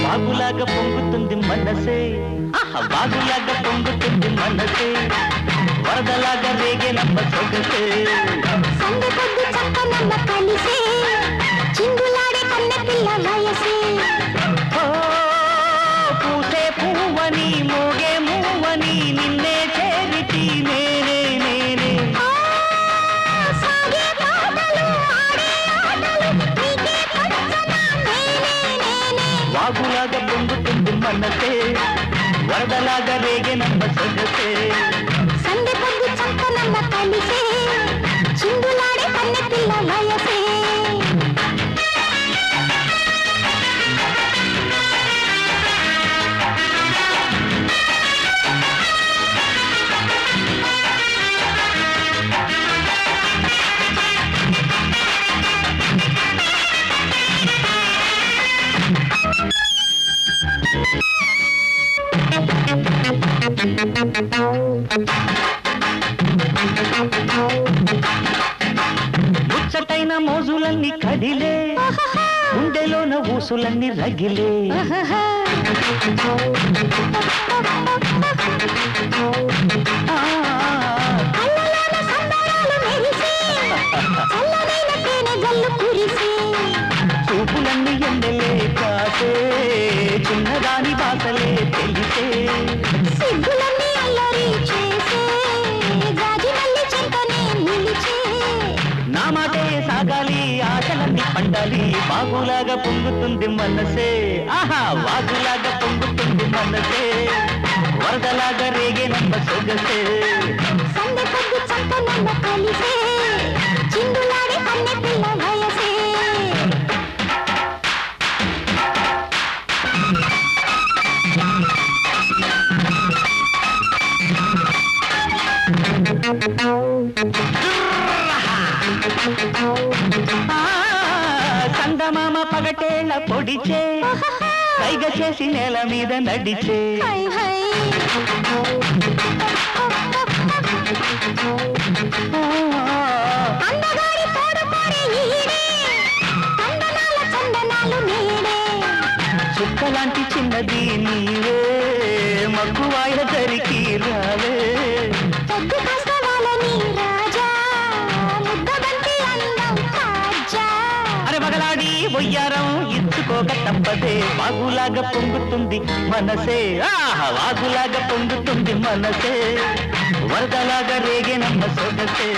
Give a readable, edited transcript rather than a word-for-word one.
వాగులాగా పొంగుతుంది మనసే, వాగులాగా పొంగుతుంది మనసే, వరదలాగా రేగే నమ్మ సొగసే, సందె పొద్దు చక్క నమ్మ కలిసే, చింగులాడే కన్న పిల్ల వయసే, పూసే పువ్వని మోగే మూవని నిన్నే చేరితి నేనే నేనే, సాగే పాటలు ఆడే ఆటలు నీకే పంచనా నేనే నేనే. వాగులాగా పొంగుతుంది మనసే, వరదలాగా రేగే నమ్మ సొగసే, సందె పొద్దు చక్క నమ్మ కలిసే, చింగులాడే కన్న పిల్ల వయసే. ముచ్చటైన మోజులన్నీ కదిలే, గుండెలోన ఊసులన్నీ రగిలే, కళ్ళలోన సంబరాలు మెరిసే, చల్లనైన తేనె జల్లు కురిసే, చూపులన్నీ ఎండలే కాసే, చిన్నదాని బాసలే తెలిసే, సిగ్గులన్నీ అల్లరి చేసే, జాజి మల్లి చెంతనే నిలిచే, నా మాటే సాగాలి ఆశలన్నీ పండాలి, వాగులాగా పొంగుతుంది మనసే, ఆహా వాగులాగా పొంగుతుంది మనసే, వరదలాగా రేగే నమ్మ సొగసే, సందె పొద్దు చంక నమ్మ కలిసే, చిందులాడే కన్నె పిల్ల వయసే. చందమామ పగటేళ్ళ పొడిచే, పైగ చేసి నేల మీద నడిచే, హై హై అందగాడి తోడు కోరే ఈడే, చందనాల చందనాలు నీడే, చుక్కలాంటి చిన్నది నీవే, మక్కువాయ దరికి రావే, పొద్దు కాస్తవాలని రాజా, ముద్దబంతి అందం తాజా, అరే మగలాడి ఒయ్యారం ఇచ్చుకోక తప్పదే, వాగులాగా పొంగుతుంది మనసే, ఆహా వాగులాగా పొంగుతుంది మనసే, వరదలాగా రేగే నమ్మ సొగసే.